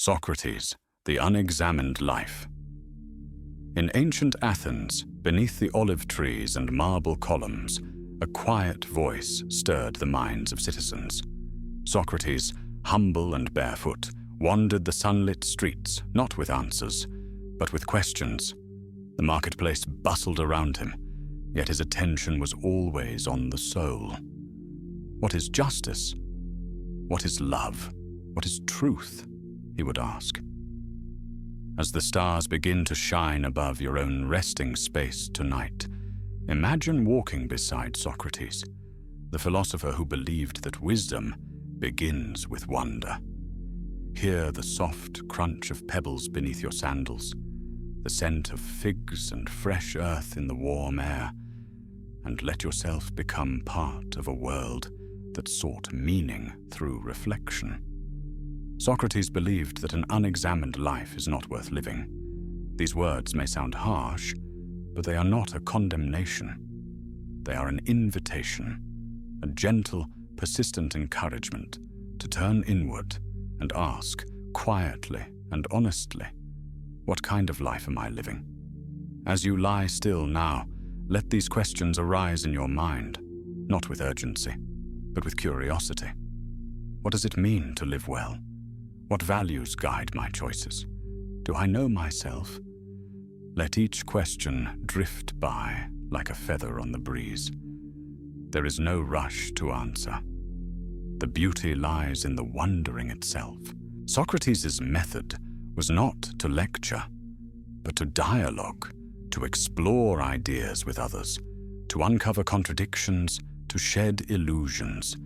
Socrates, the unexamined life. In ancient Athens, beneath the olive trees and marble columns, a quiet voice stirred the minds of citizens. Socrates, humble and barefoot, wandered the sunlit streets, not with answers, but with questions. The marketplace bustled around him, yet his attention was always on the soul. What is justice? What is love? What is truth? He would ask. As the stars begin to shine above your own resting space tonight, imagine walking beside Socrates, the philosopher who believed that wisdom begins with wonder. Hear the soft crunch of pebbles beneath your sandals, the scent of figs and fresh earth in the warm air, and let yourself become part of a world that sought meaning through reflection. Socrates believed that an unexamined life is not worth living. These words may sound harsh, but they are not a condemnation. They are an invitation, a gentle, persistent encouragement to turn inward and ask, quietly and honestly, what kind of life am I living? As you lie still now, let these questions arise in your mind, not with urgency, but with curiosity. What does it mean to live well? What values guide my choices? Do I know myself? Let each question drift by like a feather on the breeze. There is no rush to answer. The beauty lies in the wondering itself. Socrates' method was not to lecture, but to dialogue, to explore ideas with others, to uncover contradictions, to shed illusions.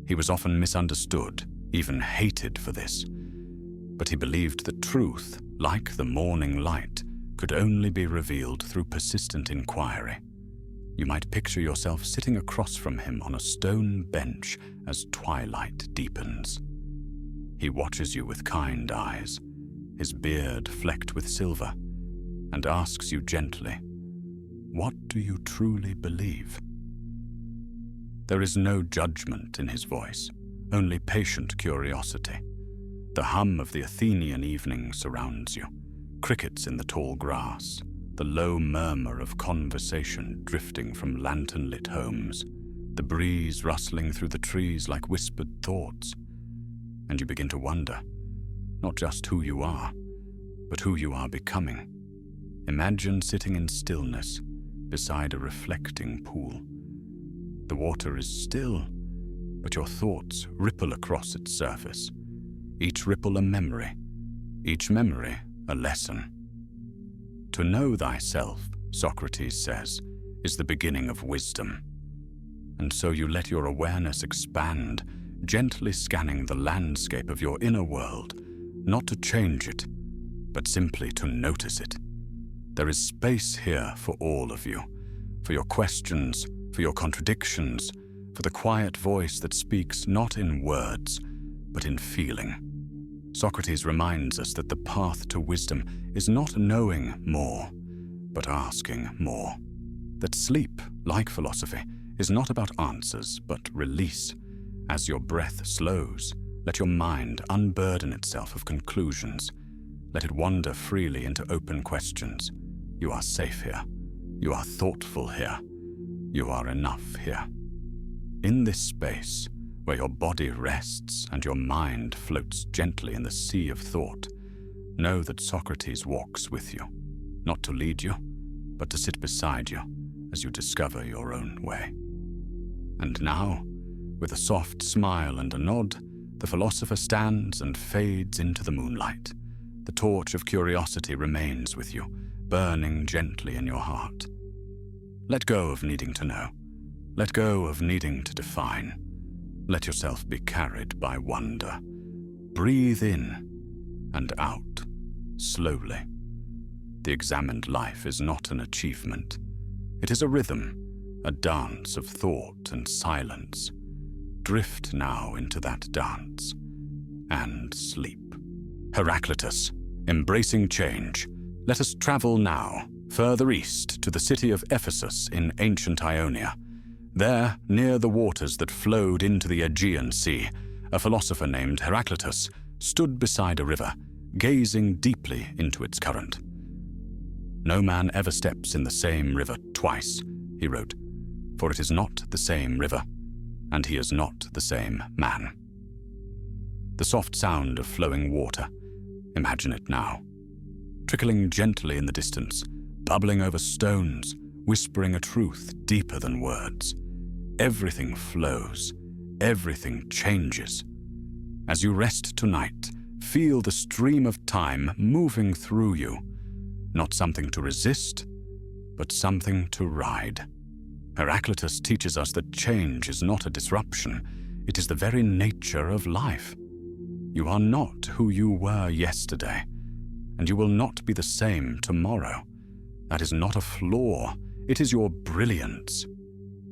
He was often misunderstood, even hated for this. But he believed that truth, like the morning light, could only be revealed through persistent inquiry. You might picture yourself sitting across from him on a stone bench as twilight deepens. He watches you with kind eyes, his beard flecked with silver, and asks you gently, "What do you truly believe?" There is no judgment in his voice, only patient curiosity. The hum of the Athenian evening surrounds you, crickets in the tall grass, the low murmur of conversation drifting from lantern-lit homes, the breeze rustling through the trees like whispered thoughts. And you begin to wonder, not just who you are, but who you are becoming. Imagine sitting in stillness beside a reflecting pool. The water is still, but your thoughts ripple across its surface. Each ripple a memory, each memory a lesson. To know thyself, Socrates says, is the beginning of wisdom. And so you let your awareness expand, gently scanning the landscape of your inner world, not to change it, but simply to notice it. There is space here for all of you, for your questions, for your contradictions, for the quiet voice that speaks not in words, but in feeling. Socrates reminds us that the path to wisdom is not knowing more, but asking more. That sleep, like philosophy, is not about answers, but release. As your breath slows, let your mind unburden itself of conclusions. Let it wander freely into open questions. You are safe here. You are thoughtful here. You are enough here. In this space, where your body rests and your mind floats gently in the sea of thought, know that Socrates walks with you, not to lead you, but to sit beside you as you discover your own way. And now, with a soft smile and a nod, the philosopher stands and fades into the moonlight. The torch of curiosity remains with you, burning gently in your heart. Let go of needing to know. Let go of needing to define. Let yourself be carried by wonder. Breathe in and out, slowly. The examined life is not an achievement. It is a rhythm, a dance of thought and silence. Drift now into that dance and sleep. Heraclitus, embracing change. Let us travel now, further east to the city of Ephesus in ancient Ionia. There, near the waters that flowed into the Aegean Sea, a philosopher named Heraclitus stood beside a river, gazing deeply into its current. "No man ever steps in the same river twice," he wrote, "for it is not the same river, and he is not the same man." The soft sound of flowing water, imagine it now, trickling gently in the distance, bubbling over stones, whispering a truth deeper than words. Everything flows, everything changes. As you rest tonight, feel the stream of time moving through you, not something to resist, but something to ride. Heraclitus teaches us that change is not a disruption, it is the very nature of life. You are not who you were yesterday, and you will not be the same tomorrow. That is not a flaw, it is your brilliance.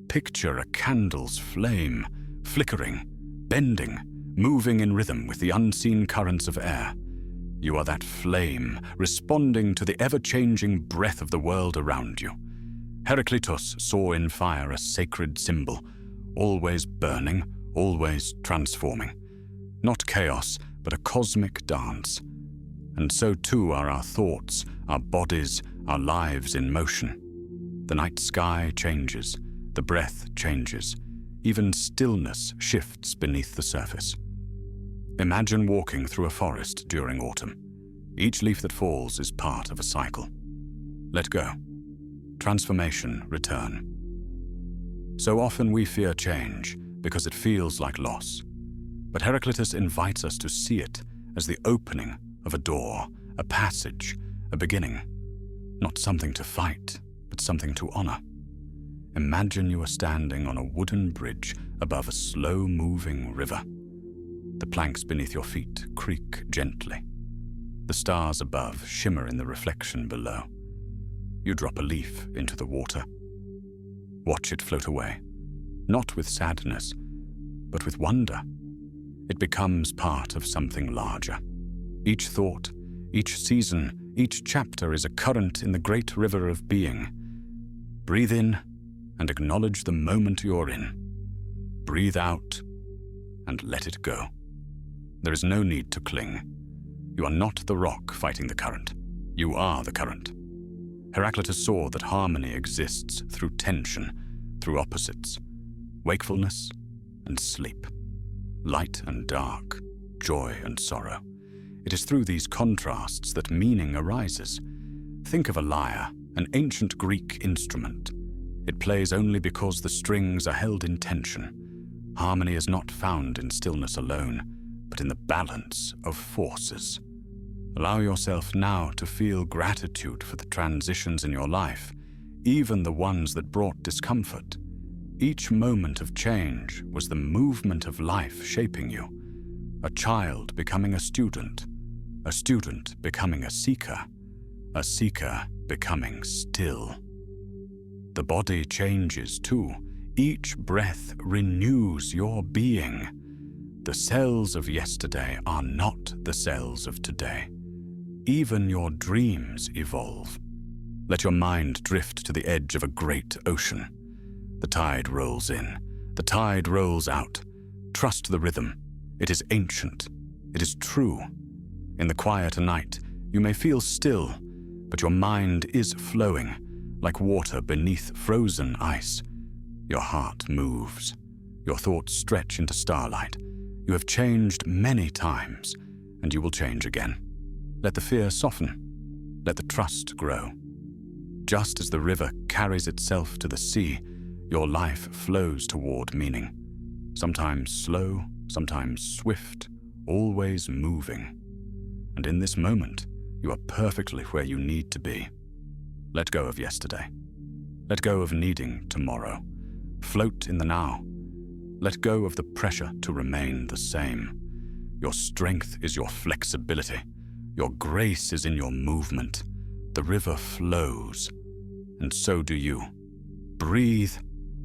Picture a candle's flame, flickering, bending, moving in rhythm with the unseen currents of air. You are that flame, responding to the ever-changing breath of the world around you. Heraclitus saw in fire a sacred symbol, always burning, always transforming. Not chaos, but a cosmic dance. And so too are our thoughts, our bodies, our lives in motion. The night sky changes, the breath changes, even stillness shifts beneath the surface. Imagine walking through a forest during autumn. Each leaf that falls is part of a cycle. Let go. Transformation, return. So often we fear change because it feels like loss. But Heraclitus invites us to see it as the opening of a door, a passage, a beginning. Not something to fight, but something to honor. Imagine you are standing on a wooden bridge above a slow-moving river. The planks beneath your feet creak gently. The stars above shimmer in the reflection below. You drop a leaf into the water. Watch it float away, not with sadness, but with wonder. It becomes part of something larger. Each thought, each season, each chapter is a current in the great river of being. Breathe in and acknowledge the moment you're in. Breathe out and let it go. There is no need to cling. You are not the rock fighting the current. You are the current. Heraclitus saw that harmony exists through tension, through opposites, wakefulness and sleep, light and dark, joy and sorrow. It is through these contrasts that meaning arises. Think of a lyre, an ancient Greek instrument. It plays only because the strings are held in tension. Harmony is not found in stillness alone, but in the balance of forces. Allow yourself now to feel gratitude for the transitions in your life, even the ones that brought discomfort. Each moment of change was the movement of life shaping you. A child becoming a student becoming a seeker becoming still. The body changes too. Each breath renews your being. The cells of yesterday are not the cells of today. Even your dreams evolve. Let your mind drift to the edge of a great ocean. The tide rolls in, the tide rolls out. Trust the rhythm. It is ancient. It is true. In the quiet night, you may feel still, but your mind is flowing, like water beneath frozen ice. Your heart moves. Your thoughts stretch into starlight. You have changed many times, and you will change again. Let the fear soften. Let the trust grow. Just as the river carries itself to the sea, your life flows toward meaning. Sometimes slow, sometimes swift, always moving. And in this moment, you are perfectly where you need to be. Let go of yesterday. Let go of needing tomorrow. Float in the now. Let go of the pressure to remain the same. Your strength is your flexibility. Your grace is in your movement. The river flows, and so do you. Breathe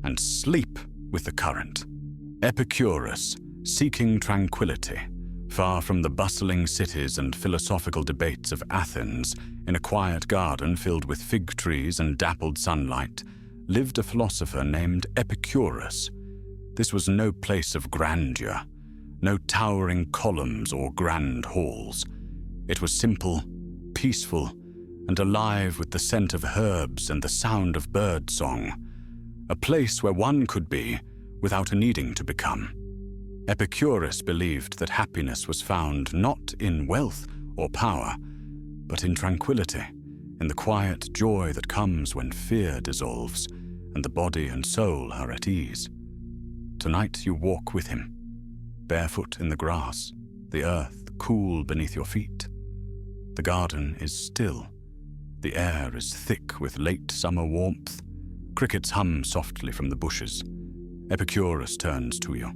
and sleep with the current. Epicurus, seeking tranquility, far from the bustling cities and philosophical debates of Athens, in a quiet garden filled with fig trees and dappled sunlight, lived a philosopher named Epicurus. This was no place of grandeur, no towering columns or grand halls. It was simple, peaceful, and alive with the scent of herbs and the sound of bird song. A place where one could be without needing to become. Epicurus believed that happiness was found not in wealth or power, but in tranquility, in the quiet joy that comes when fear dissolves and the body and soul are at ease. Tonight you walk with him, barefoot in the grass, the earth cool beneath your feet. The garden is still. The air is thick with late summer warmth. Crickets hum softly from the bushes. Epicurus turns to you,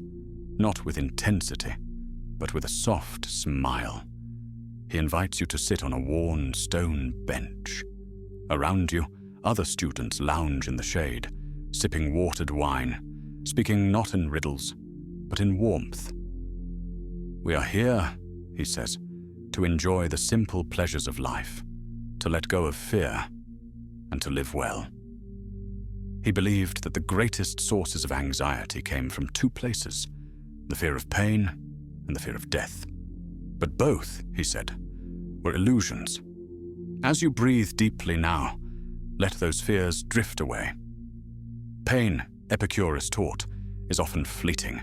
not with intensity, but with a soft smile. He invites you to sit on a worn stone bench. Around you, other students lounge in the shade, sipping watered wine, speaking not in riddles, but in warmth. We are here, he says, to enjoy the simple pleasures of life, to let go of fear, and to live well. He believed that the greatest sources of anxiety came from two places, the fear of pain and the fear of death. But both, he said, were illusions. As you breathe deeply now, let those fears drift away. Pain, Epicurus taught, is often fleeting,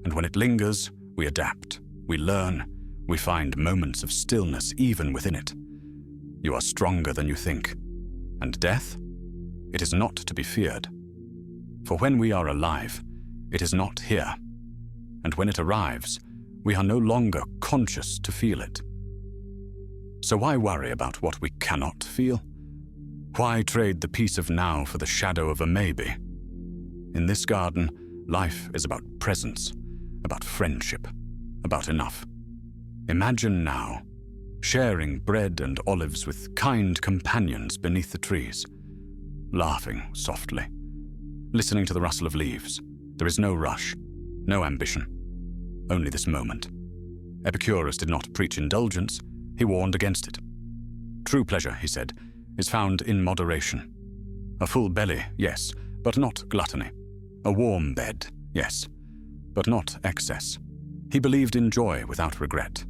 and when it lingers, we adapt, we learn, we find moments of stillness even within it. You are stronger than you think. And death? It is not to be feared. For when we are alive, it is not here. And when it arrives, we are no longer conscious to feel it. So why worry about what we cannot feel? Why trade the peace of now for the shadow of a maybe? In this garden, life is about presence, about friendship, about enough. Imagine now, sharing bread and olives with kind companions beneath the trees, laughing softly, listening to the rustle of leaves. There is no rush, no ambition, only this moment. Epicurus did not preach indulgence, he warned against it. True pleasure, he said, is found in moderation. A full belly, yes, but not gluttony. A warm bed, yes, but not excess. He believed in joy without regret.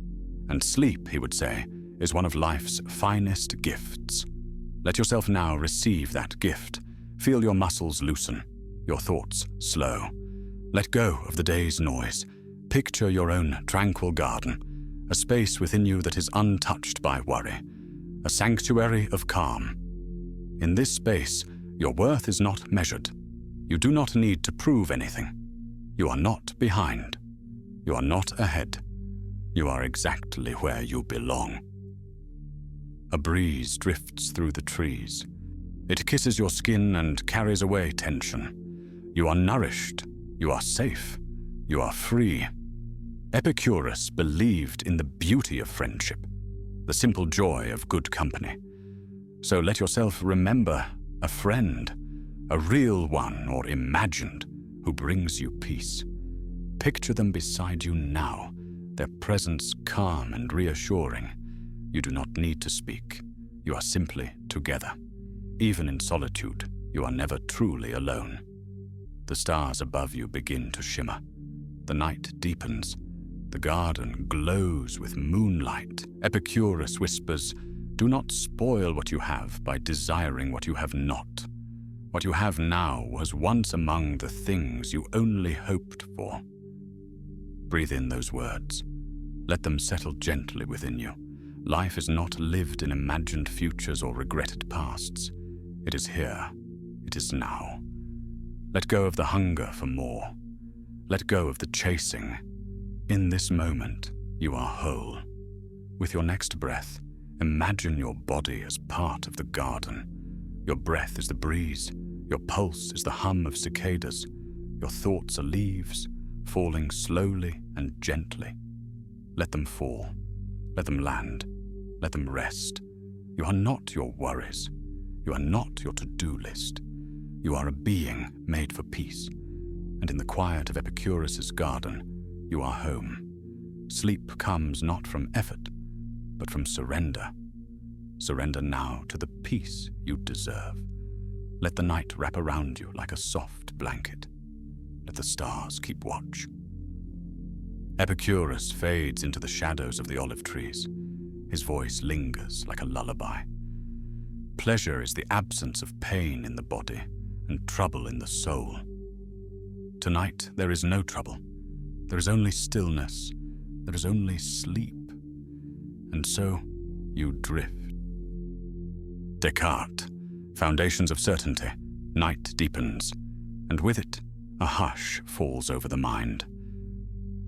And sleep, he would say, is one of life's finest gifts. Let yourself now receive that gift. Feel your muscles loosen, your thoughts slow. Let go of the day's noise. Picture your own tranquil garden, a space within you that is untouched by worry, a sanctuary of calm. In this space, your worth is not measured. You do not need to prove anything. You are not behind. You are not ahead. You are exactly where you belong. A breeze drifts through the trees. It kisses your skin and carries away tension. You are nourished. You are safe. You are free. Epicurus believed in the beauty of friendship, the simple joy of good company. So let yourself remember a friend, a real one or imagined, who brings you peace. Picture them beside you now, their presence calm and reassuring. You do not need to speak. You are simply together. Even in solitude, you are never truly alone. The stars above you begin to shimmer. The night deepens. The garden glows with moonlight. Epicurus whispers, "Do not spoil what you have by desiring what you have not. What you have now was once among the things you only hoped for." Breathe in those words. Let them settle gently within you. Life is not lived in imagined futures or regretted pasts. It is here. It is now. Let go of the hunger for more. Let go of the chasing. In this moment, you are whole. With your next breath, imagine your body as part of the garden. Your breath is the breeze. Your pulse is the hum of cicadas. Your thoughts are leaves, falling slowly and gently. Let them fall. Let them land. Let them rest. You are not your worries. You are not your to-do list. You are a being made for peace. And in the quiet of Epicurus's garden, you are home. Sleep comes not from effort, but from surrender. Surrender now to the peace you deserve. Let the night wrap around you like a soft blanket. Let the stars keep watch. Epicurus fades into the shadows of the olive trees. His voice lingers like a lullaby. Pleasure is the absence of pain in the body and trouble in the soul. Tonight there is no trouble. There is only stillness. There is only sleep. And so you drift. Descartes, foundations of certainty. Night deepens, and with it, a hush falls over the mind.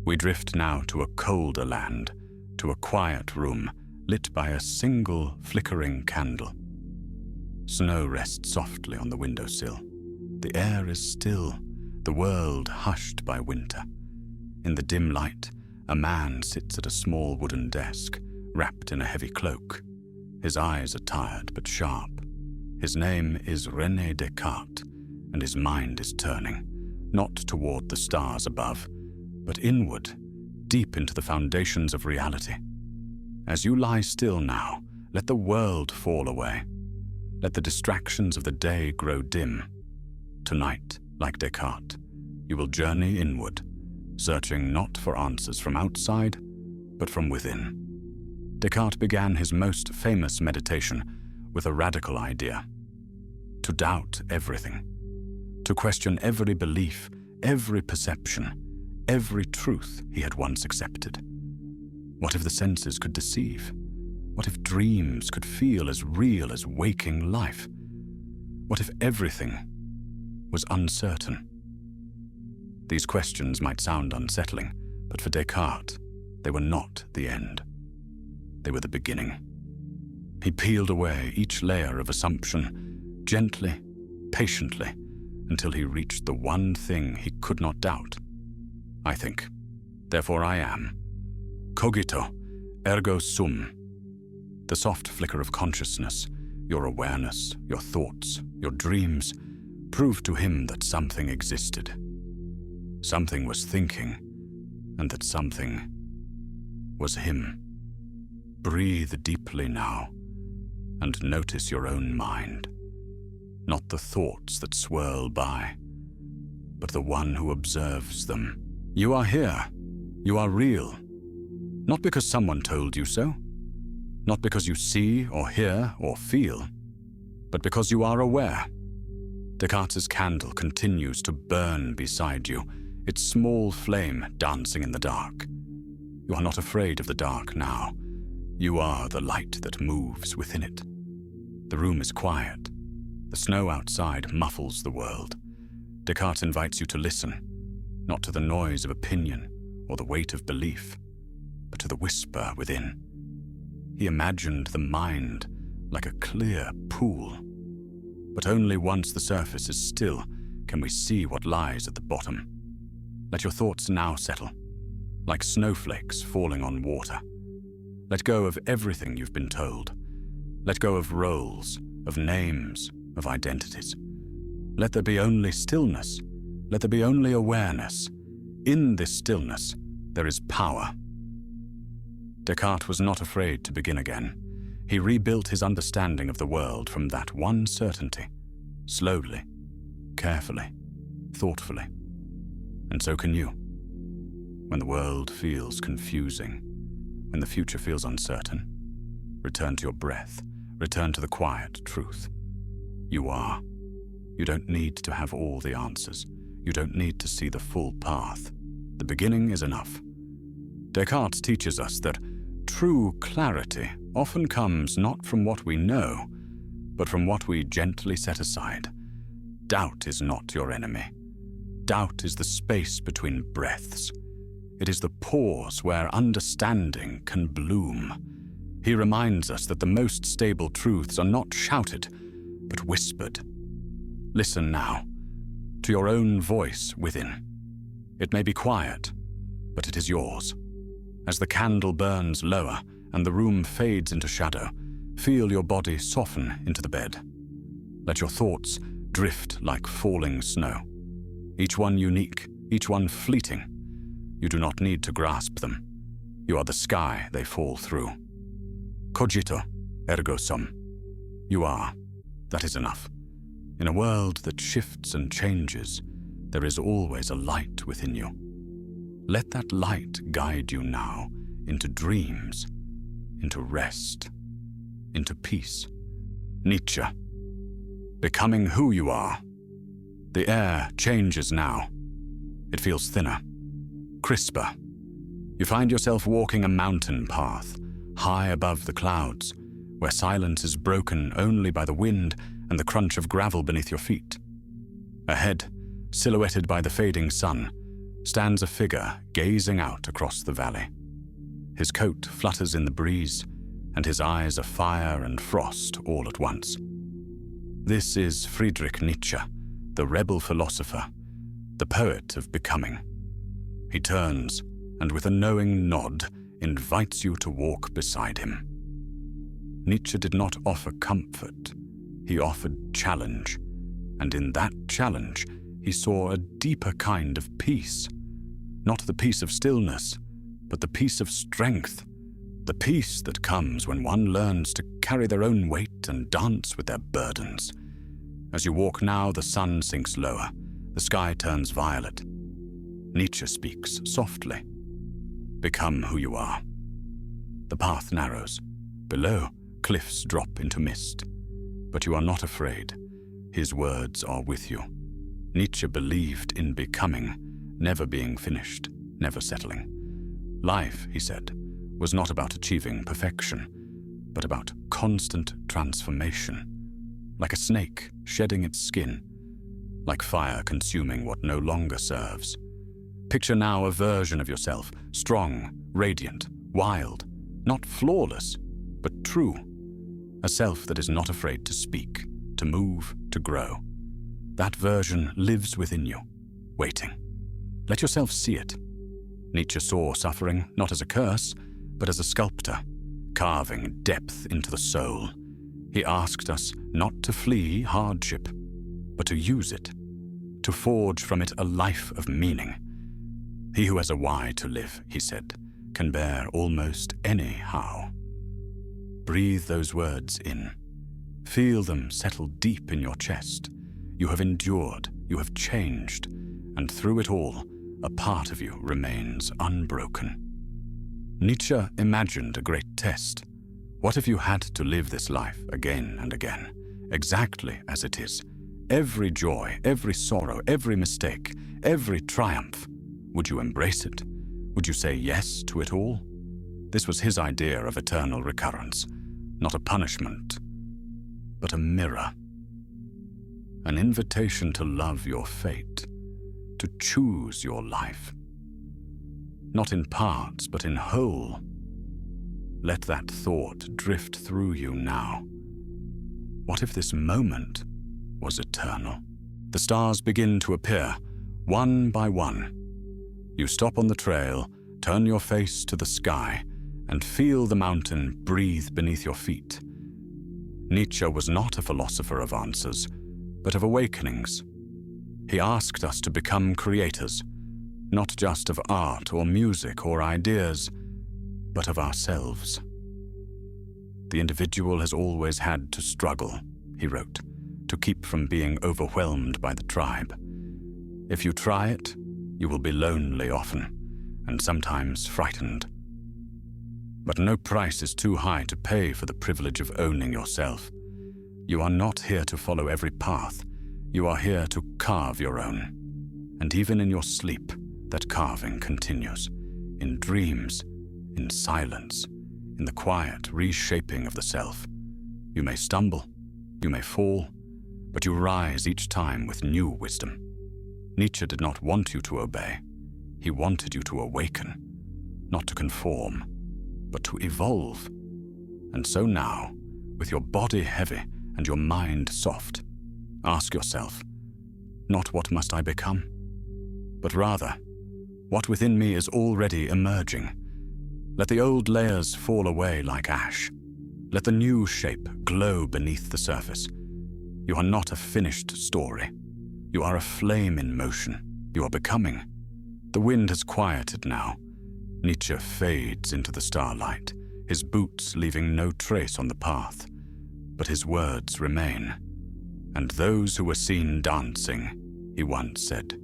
We drift now to a colder land, to a quiet room lit by a single flickering candle. Snow rests softly on the windowsill. The air is still, the world hushed by winter. In the dim light, a man sits at a small wooden desk, wrapped in a heavy cloak. His eyes are tired but sharp. His name is René Descartes, and his mind is turning, not toward the stars above, but inward, deep into the foundations of reality. As you lie still now, let the world fall away. Let the distractions of the day grow dim. Tonight, like Descartes, you will journey inward, searching not for answers from outside, but from within. Descartes began his most famous meditation with a radical idea: to doubt everything, to question every belief, every perception, every truth he had once accepted. What if the senses could deceive? What if dreams could feel as real as waking life? What if everything was uncertain? These questions might sound unsettling, but for Descartes, they were not the end. They were the beginning. He peeled away each layer of assumption, gently, patiently, until he reached the one thing he could not doubt. I think, therefore I am. Cogito, ergo sum. The soft flicker of consciousness, your awareness, your thoughts, your dreams, proved to him that something existed. Something was thinking, and that something was him. Breathe deeply now, and notice your own mind. Not the thoughts that swirl by, but the one who observes them. You are here. You are real. Not because someone told you so, not because you see or hear or feel, but because you are aware. Descartes' candle continues to burn beside you, its small flame dancing in the dark. You are not afraid of the dark now. You are the light that moves within it. The room is quiet. The snow outside muffles the world. Descartes invites you to listen, not to the noise of opinion or the weight of belief, but to the whisper within. He imagined the mind like a clear pool, but only once the surface is still can we see what lies at the bottom. Let your thoughts now settle, like snowflakes falling on water. Let go of everything you've been told. Let go of roles, of names, of identities. Let there be only stillness. Let there be only awareness. In this stillness, there is power. Descartes was not afraid to begin again. He rebuilt his understanding of the world from that one certainty, slowly, carefully, thoughtfully. And so can you. When the world feels confusing, when the future feels uncertain, return to your breath, return to the quiet truth. You are. You don't need to have all the answers. You don't need to see the full path. The beginning is enough. Descartes teaches us that true clarity often comes not from what we know, but from what we gently set aside. Doubt is not your enemy. Doubt is the space between breaths. It is the pause where understanding can bloom. He reminds us that the most stable truths are not shouted, but whispered. Listen now, to your own voice within. It may be quiet, but it is yours. As the candle burns lower and the room fades into shadow, feel your body soften into the bed. Let your thoughts drift like falling snow. Each one unique, each one fleeting. You do not need to grasp them. You are the sky they fall through. Cogito, ergo sum. You are. That is enough. In a world that shifts and changes, there is always a light within you. Let that light guide you now into dreams, into rest, into peace. Nietzsche, becoming who you are. The air changes now. It feels thinner, crisper. You find yourself walking a mountain path, high above the clouds, where silence is broken only by the wind and the crunch of gravel beneath your feet. Ahead, silhouetted by the fading sun, stands a figure gazing out across the valley. His coat flutters in the breeze, and his eyes are fire and frost all at once. This is Friedrich Nietzsche, the rebel philosopher, the poet of becoming. He turns, and with a knowing nod, invites you to walk beside him. Nietzsche did not offer comfort. He offered challenge, and in that challenge, he saw a deeper kind of peace. Not the peace of stillness, but the peace of strength. The peace that comes when one learns to carry their own weight and dance with their burdens. As you walk now, the sun sinks lower. The sky turns violet. Nietzsche speaks softly. Become who you are. The path narrows. Below, cliffs drop into mist. But you are not afraid. His words are with you. Nietzsche believed in becoming, never being finished, never settling. Life, he said, was not about achieving perfection, but about constant transformation. Like a snake shedding its skin, like fire consuming what no longer serves. Picture now a version of yourself, strong, radiant, wild, not flawless, but true. A self that is not afraid to speak, to move, to grow. That version lives within you, waiting. Let yourself see it. Nietzsche saw suffering not as a curse, but as a sculptor, carving depth into the soul. He asked us not to flee hardship, but to use it, to forge from it a life of meaning. He who has a why to live, he said, can bear almost any how. Breathe those words in. Feel them settle deep in your chest. You have endured, you have changed, and through it all, a part of you remains unbroken. Nietzsche imagined a great test. What if you had to live this life again and again, exactly as it is? Every joy, every sorrow, every mistake, every triumph. Would you embrace it? Would you say yes to it all? This was his idea of eternal recurrence, not a punishment, but a mirror. An invitation to love your fate, to choose your life. Not in parts, but in whole. Let that thought drift through you now. What if this moment was eternal? The stars begin to appear, one by one. You stop on the trail, turn your face to the sky, and feel the mountain breathe beneath your feet. Nietzsche was not a philosopher of answers, but of awakenings. He asked us to become creators, not just of art or music or ideas, but of ourselves. The individual has always had to struggle, he wrote, to keep from being overwhelmed by the tribe. If you try it, you will be lonely often, and sometimes frightened. But no price is too high to pay for the privilege of owning yourself. You are not here to follow every path. You are here to carve your own. And even in your sleep, that carving continues. In dreams, in silence, in the quiet reshaping of the self. You may stumble, you may fall, but you rise each time with new wisdom. Nietzsche did not want you to obey. He wanted you to awaken, not to conform, but to evolve. And so now, with your body heavy and your mind soft, ask yourself, not what must I become, but rather, what within me is already emerging. Let the old layers fall away like ash. Let the new shape glow beneath the surface. You are not a finished story. You are a flame in motion. You are becoming. The wind has quieted now. Nietzsche fades into the starlight, his boots leaving no trace on the path. But his words remain. And those who were seen dancing, he once said,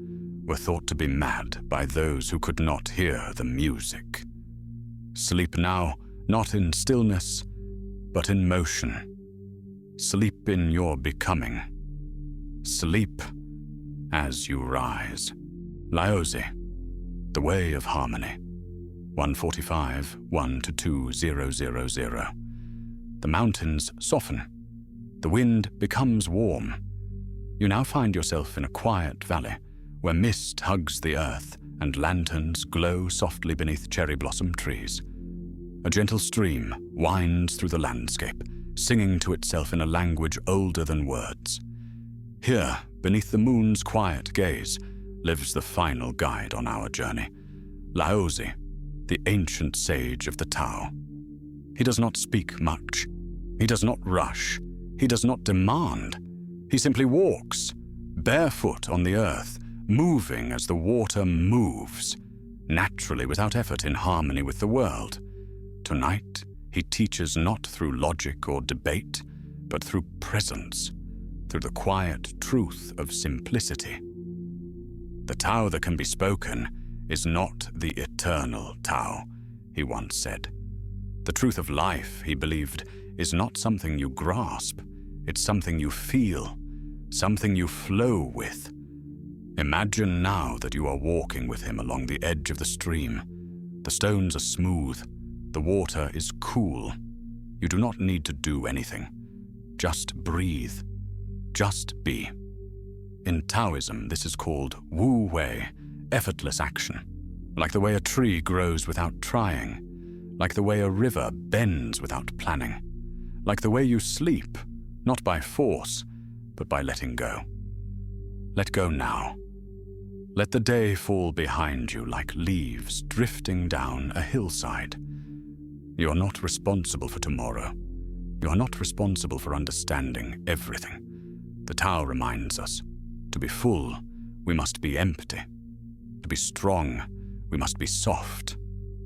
were thought to be mad by those who could not hear the music. Sleep now, not in stillness, but in motion. Sleep in your becoming. Sleep as you rise. Laozi, The Way of Harmony, 145, 1-2, 000. The mountains soften. The wind becomes warm. You now find yourself in a quiet valley where mist hugs the earth and lanterns glow softly beneath cherry blossom trees. A gentle stream winds through the landscape, singing to itself in a language older than words. Here, beneath the moon's quiet gaze, lives the final guide on our journey, Laozi, the ancient sage of the Tao. He does not speak much. He does not rush. He does not demand. He simply walks, barefoot on the earth, moving as the water moves, naturally without effort, in harmony with the world. Tonight, he teaches not through logic or debate, but through presence, through the quiet truth of simplicity. The Tao that can be spoken is not the eternal Tao, he once said. The truth of life, he believed, is not something you grasp. It's something you feel, something you flow with. Imagine now that you are walking with him along the edge of the stream. The stones are smooth. The water is cool. You do not need to do anything. Just breathe. Just be. In Taoism, this is called Wu Wei, effortless action. Like the way a tree grows without trying. Like the way a river bends without planning. Like the way you sleep, not by force, but by letting go. Let go now. Let the day fall behind you like leaves drifting down a hillside. You are not responsible for tomorrow. You are not responsible for understanding everything. The Tao reminds us, to be full, we must be empty. To be strong, we must be soft.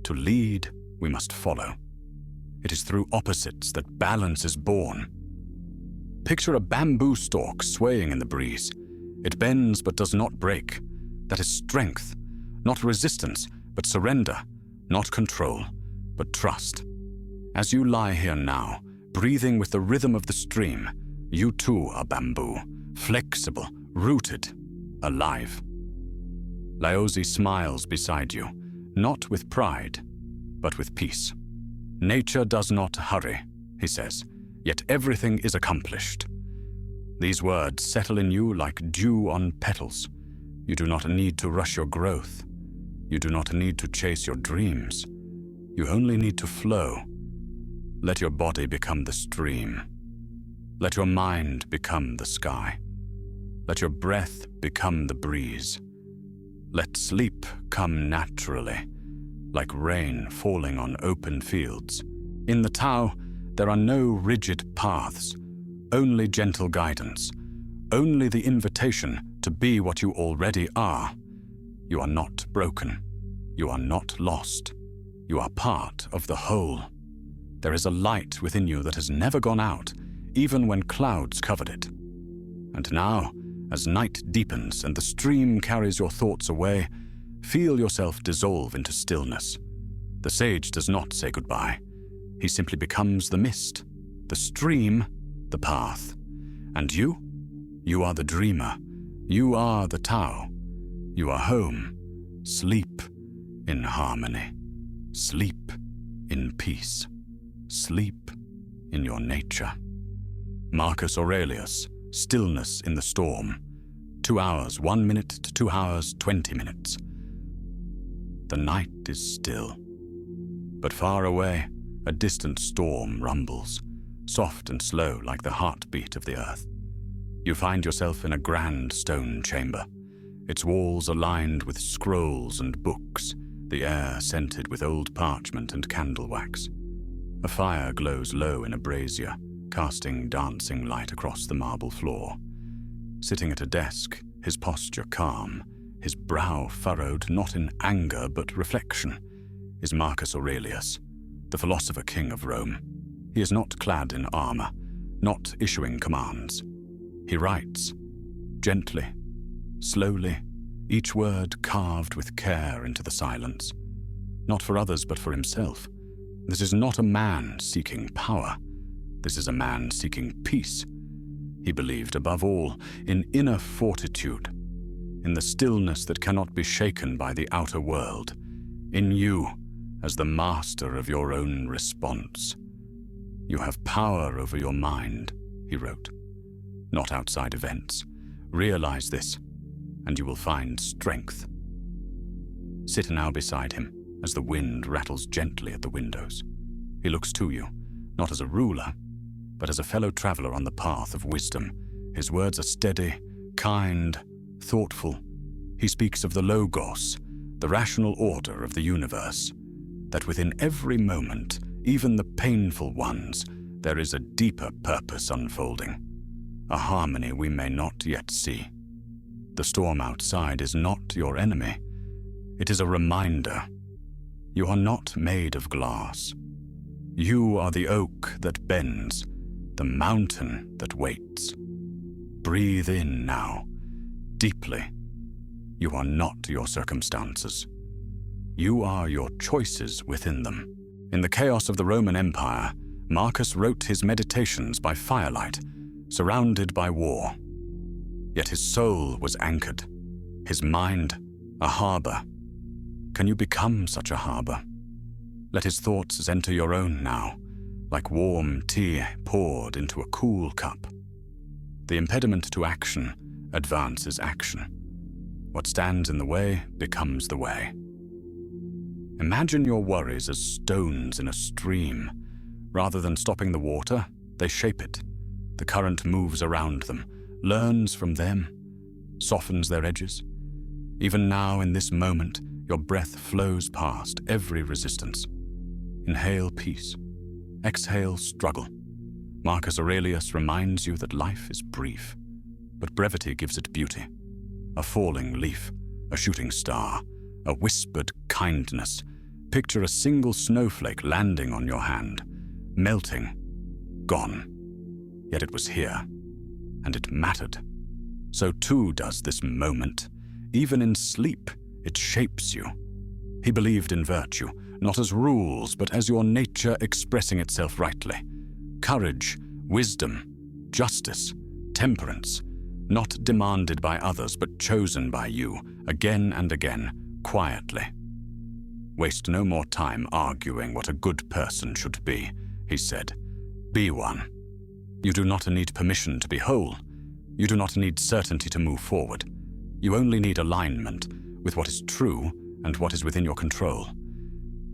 To lead, we must follow. It is through opposites that balance is born. Picture a bamboo stalk swaying in the breeze. It bends but does not break. That is strength, not resistance, but surrender, not control, but trust. As you lie here now, breathing with the rhythm of the stream, you too are bamboo, flexible, rooted, alive. Laozi smiles beside you, not with pride, but with peace. Nature does not hurry, he says, yet everything is accomplished. These words settle in you like dew on petals. You do not need to rush your growth. You do not need to chase your dreams. You only need to flow. Let your body become the stream. Let your mind become the sky. Let your breath become the breeze. Let sleep come naturally, like rain falling on open fields. In the Tao, there are no rigid paths, only gentle guidance, only the invitation to be what you already are. You are not broken. You are not lost. You are part of the whole. There is a light within you that has never gone out, even when clouds covered it. And now, as night deepens and the stream carries your thoughts away, feel yourself dissolve into stillness. The sage does not say goodbye. He simply becomes the mist, the stream, the path. And you? You are the dreamer. You are the Tao. You are home. Sleep in harmony. Sleep in peace. Sleep in your nature. Marcus Aurelius, Stillness in the Storm. 2 hours, 1 minute to 2 hours, 20 minutes. The night is still. But far away, a distant storm rumbles, soft and slow like the heartbeat of the earth. You find yourself in a grand stone chamber, its walls are lined with scrolls and books, the air scented with old parchment and candle wax. A fire glows low in a brazier, casting dancing light across the marble floor. Sitting at a desk, his posture calm, his brow furrowed not in anger but reflection, is Marcus Aurelius, the philosopher king of Rome. He is not clad in armor, not issuing commands. He writes, gently, slowly, each word carved with care into the silence, not for others but for himself, This is not a man seeking power. This is a man seeking peace. He believed, above all, in inner fortitude, in the stillness that cannot be shaken by the outer world, in you as the master of your own response. You have power over your mind, he wrote, not outside events. Realize this, and you will find strength. Sit now beside him as the wind rattles gently at the windows. He looks to you, not as a ruler, but as a fellow traveler on the path of wisdom. His words are steady, kind, thoughtful. He speaks of the Logos, the rational order of the universe, that within every moment, even the painful ones, there is a deeper purpose unfolding, a harmony we may not yet see. The storm outside is not your enemy. It is a reminder. You are not made of glass. You are the oak that bends, the mountain that waits. Breathe in now, deeply. You are not your circumstances. You are your choices within them. In the chaos of the Roman Empire, Marcus wrote his meditations by firelight, surrounded by war. Yet his soul was anchored, his mind a harbor. Can you become such a harbor? Let his thoughts enter your own now, like warm tea poured into a cool cup. The impediment to action advances action. What stands in the way becomes the way. Imagine your worries as stones in a stream. Rather than stopping the water, they shape it. The current moves around them, learns from them, softens their edges. Even now, in this moment, your breath flows past every resistance. Inhale peace. Exhale struggle. Marcus Aurelius reminds you that life is brief, but brevity gives it beauty. A falling leaf, a shooting star, a whispered kindness. Picture a single snowflake landing on your hand, melting, gone. Yet it was here, and it mattered. So too does this moment. Even in sleep, it shapes you. He believed in virtue, not as rules, but as your nature expressing itself rightly. Courage, wisdom, justice, temperance, not demanded by others, but chosen by you, again and again, quietly. Waste no more time arguing what a good person should be, he said. Be one. You do not need permission to be whole. You do not need certainty to move forward. You only need alignment with what is true and what is within your control.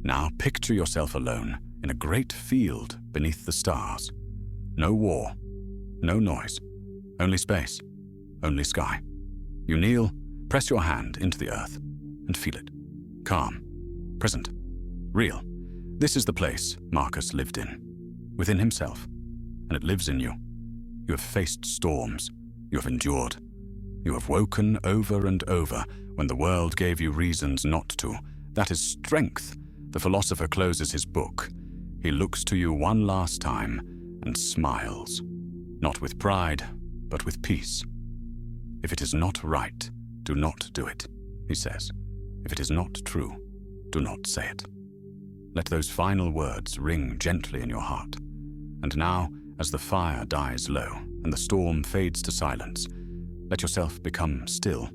Now picture yourself alone in a great field beneath the stars. No war, no noise, only space, only sky. You kneel, press your hand into the earth, and feel it. Calm, present, real. This is the place Marcus lived in, within himself, and it lives in you. You have faced storms, you have endured. You have woken over and over when the world gave you reasons not to. That is strength. The philosopher closes his book. He looks to you one last time and smiles, not with pride, but with peace. If it is not right, do not do it, he says. If it is not true, do not say it. Let those final words ring gently in your heart. And now, as the fire dies low and the storm fades to silence, let yourself become still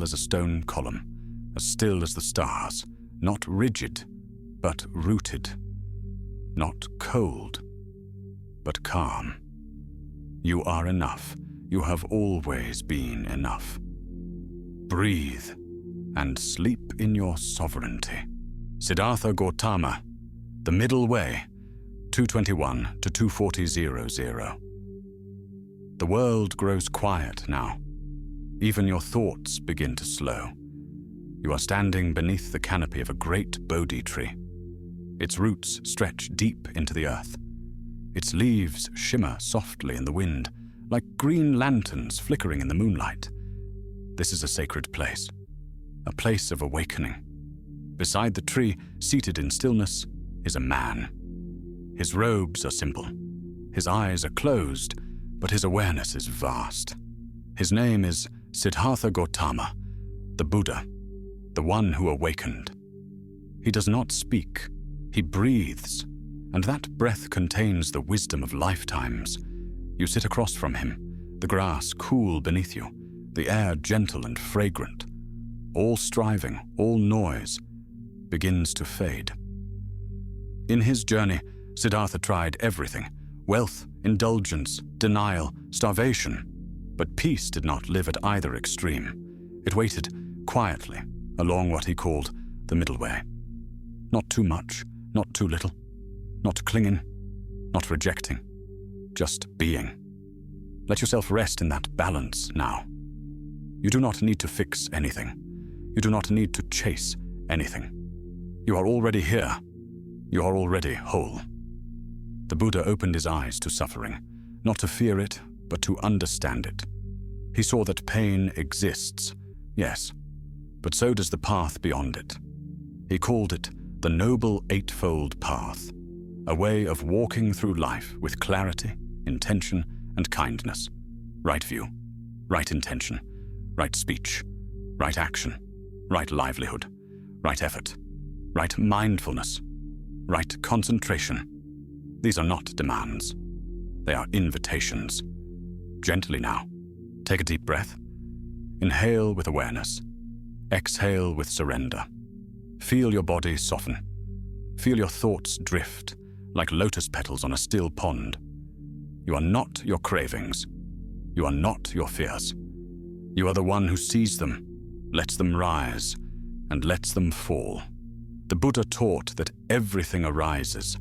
as a stone column, as still as the stars, not rigid, but rooted, not cold, but calm. You are enough. You have always been enough. Breathe and sleep in your sovereignty. Siddhartha Gautama, The Middle Way, 221 to 24000. The world grows quiet now. Even your thoughts begin to slow. You are standing beneath the canopy of a great Bodhi tree. Its roots stretch deep into the earth. Its leaves shimmer softly in the wind, like green lanterns flickering in the moonlight. This is a sacred place, a place of awakening. Beside the tree, seated in stillness, is a man. His robes are simple. His eyes are closed, but his awareness is vast. His name is Siddhartha Gautama, the Buddha, the one who awakened. He does not speak, He breathes, and that breath contains the wisdom of lifetimes. You sit across from him, the grass cool beneath you, the air gentle and fragrant. All striving, all noise, begins to fade. In his journey, Siddhartha tried everything: wealth, indulgence, denial, starvation. But peace did not live at either extreme. It waited quietly along what he called the middle way. Not too much, not too little, not clinging, not rejecting, just being. Let yourself rest in that balance now. You do not need to fix anything. You do not need to chase anything. You are already here. You are already whole. The Buddha opened his eyes to suffering, not to fear it, but to understand it. He saw that pain exists, yes, but so does the path beyond it. He called it the Noble Eightfold Path, a way of walking through life with clarity, intention, and kindness. Right view, right intention, right speech, right action, right livelihood, right effort, right mindfulness, right concentration. These are not demands. They are invitations. Gently now. Take a deep breath. Inhale with awareness. Exhale with surrender. Feel your body soften. Feel your thoughts drift like lotus petals on a still pond. You are not your cravings. You are not your fears. You are the one who sees them, lets them rise, and lets them fall. The Buddha taught that everything arises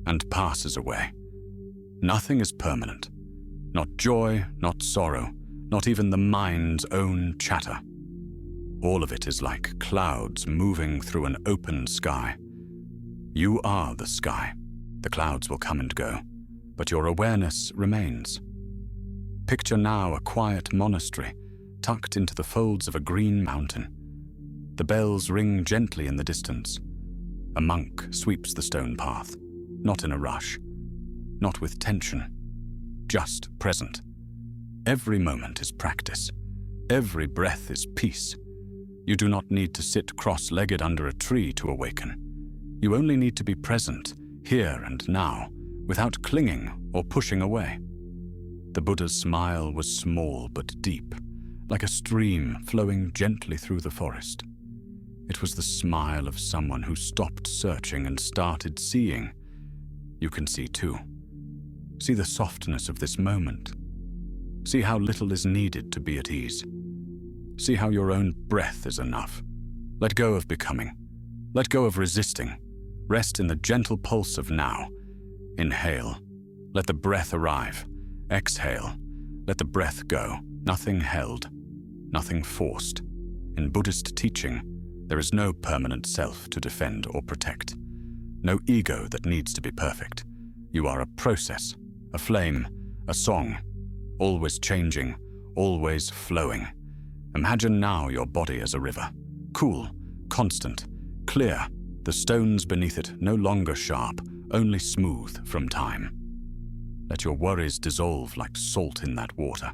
and passes away. Nothing is permanent. Not joy, not sorrow, not even the mind's own chatter. All of it is like clouds moving through an open sky. You are the sky. The clouds will come and go, but your awareness remains. Picture now a quiet monastery tucked into the folds of a green mountain. The bells ring gently in the distance. A monk sweeps the stone path, not in a rush, not with tension, just present. Every moment is practice. Every breath is peace. You do not need to sit cross-legged under a tree to awaken. You only need to be present, here and now, without clinging or pushing away. The Buddha's smile was small but deep, like a stream flowing gently through the forest. It was the smile of someone who stopped searching and started seeing. You can see too. See the softness of this moment. See how little is needed to be at ease. See how your own breath is enough. Let go of becoming. Let go of resisting. Rest in the gentle pulse of now. Inhale. Let the breath arrive. Exhale. Let the breath go. Nothing held. Nothing forced. In Buddhist teaching, there is no permanent self to defend or protect. No ego that needs to be perfect. You are a process, a flame, a song, always changing, always flowing. Imagine now your body as a river, cool, constant, clear, the stones beneath it no longer sharp, only smooth from time. Let your worries dissolve like salt in that water.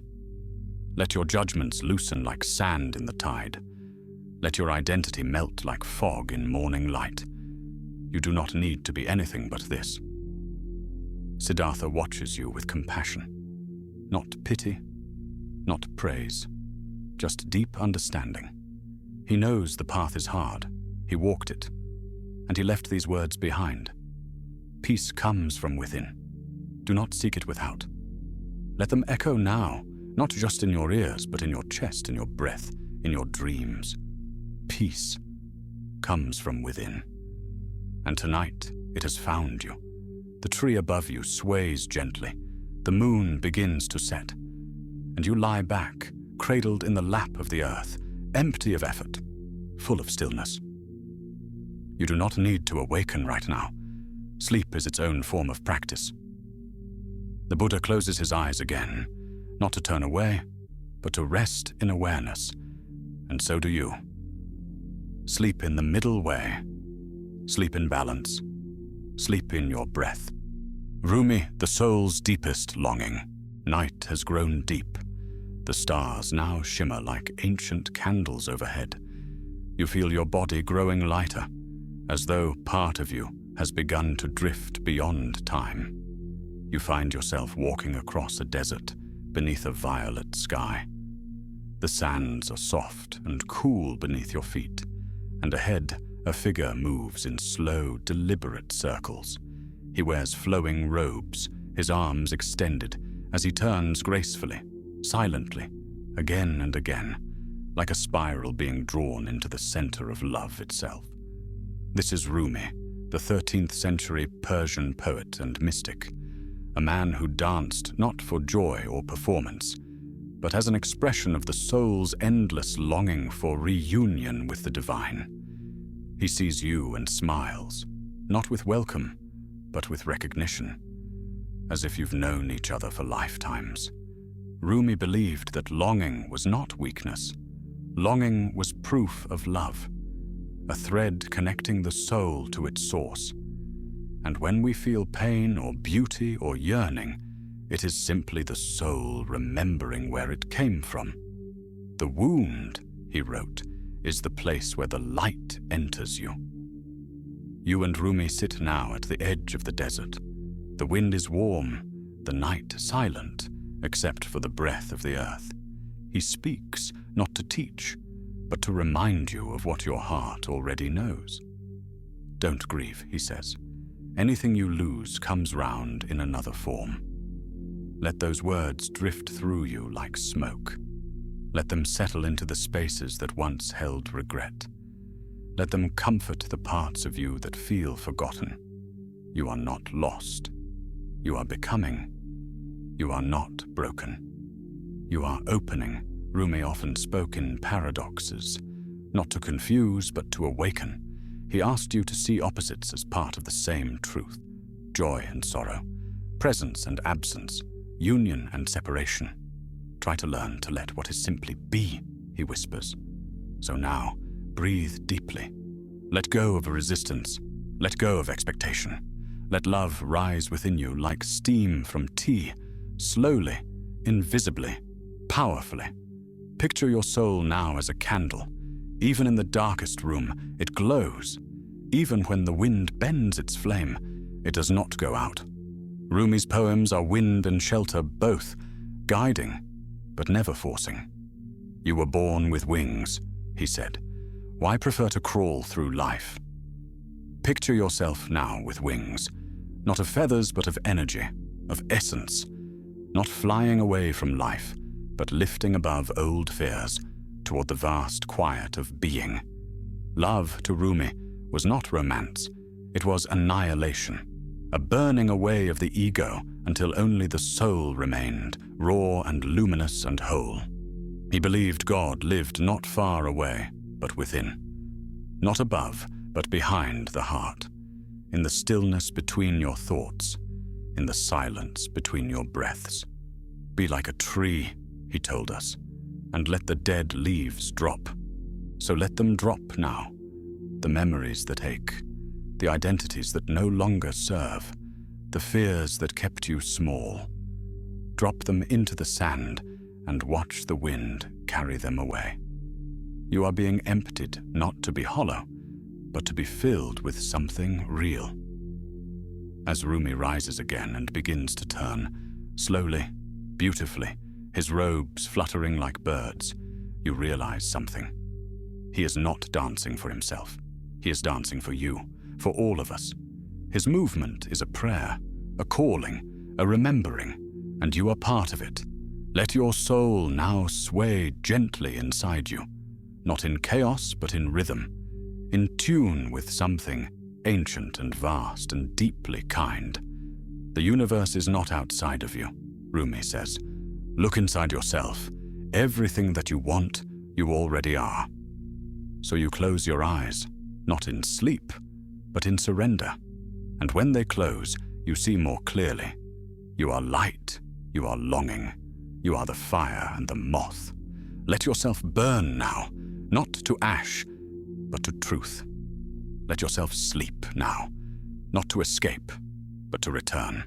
Let your judgments loosen like sand in the tide. Let your identity melt like fog in morning light. You do not need to be anything but this. Siddhartha watches you with compassion. Not pity, not praise, just deep understanding. He knows the path is hard. He walked it, and he left these words behind. Peace comes from within. Do not seek it without. Let them echo now, not just in your ears, but in your chest, in your breath, in your dreams. Peace comes from within. And tonight it has found you. The tree above you sways gently. The moon begins to set. And you lie back, cradled in the lap of the earth, empty of effort, full of stillness. You do not need to awaken right now. Sleep is its own form of practice. The Buddha closes his eyes again, not to turn away, but to rest in awareness. And so do you. Sleep in the middle way. Sleep in balance. Sleep in your breath. Rumi, the soul's deepest longing. Night has grown deep. The stars now shimmer like ancient candles overhead. You feel your body growing lighter, as though part of you has begun to drift beyond time. You find yourself walking across a desert beneath a violet sky. The sands are soft and cool beneath your feet, and ahead a figure moves in slow, deliberate circles. He wears flowing robes, his arms extended, as he turns gracefully, silently, again and again, like a spiral being drawn into the center of love itself. This is Rumi, the 13th century Persian poet and mystic, a man who danced not for joy or performance, but as an expression of the soul's endless longing for reunion with the divine. He sees you and smiles, not with welcome, but with recognition, as if you've known each other for lifetimes. Rumi believed that longing was not weakness. Longing was proof of love, a thread connecting the soul to its source. And when we feel pain or beauty or yearning, it is simply the soul remembering where it came from. The wound, he wrote, is the place where the light enters you. You and Rumi sit now at the edge of the desert. The wind is warm, the night silent, except for the breath of the earth. He speaks, not to teach, but to remind you of what your heart already knows. Don't grieve, he says. Anything you lose comes round in another form. Let those words drift through you like smoke. Let them settle into the spaces that once held regret. Let them comfort the parts of you that feel forgotten. You are not lost. You are becoming. You are not broken. You are opening. Rumi often spoke in paradoxes, not to confuse, but to awaken. He asked you to see opposites as part of the same truth, joy and sorrow, presence and absence, union and separation. Try to learn to let what is simply be, he whispers. So now, breathe deeply. Let go of resistance. Let go of expectation. Let love rise within you like steam from tea, slowly, invisibly, powerfully. Picture your soul now as a candle. Even in the darkest room, it glows. Even when the wind bends its flame, it does not go out. Rumi's poems are wind and shelter both, guiding, but never forcing. You were born with wings, he said. Why prefer to crawl through life? Picture yourself now with wings, not of feathers, but of energy, of essence, not flying away from life, but lifting above old fears toward the vast quiet of being. Love, to Rumi, was not romance. It was annihilation, a burning away of the ego until only the soul remained, raw and luminous and whole. He believed God lived not far away, but within. Not above, but behind the heart, in the stillness between your thoughts, in the silence between your breaths. Be like a tree, he told us, and let the dead leaves drop. So let them drop now, the memories that ache, the identities that no longer serve, the fears that kept you small. Drop them into the sand and watch the wind carry them away. You are being emptied not to be hollow, but to be filled with something real. As Rumi rises again and begins to turn, slowly, beautifully, his robes fluttering like birds, you realize something. He is not dancing for himself. He is dancing for you, for all of us. His movement is a prayer, a calling, a remembering, and you are part of it. Let your soul now sway gently inside you, not in chaos, but in rhythm, in tune with something ancient and vast and deeply kind. The universe is not outside of you, Rumi says. Look inside yourself. Everything that you want, you already are. So you close your eyes, not in sleep, but in surrender. And when they close, you see more clearly. You are light, you are longing, you are the fire and the moth. Let yourself burn now, not to ash, but to truth. Let yourself sleep now, not to escape, but to return.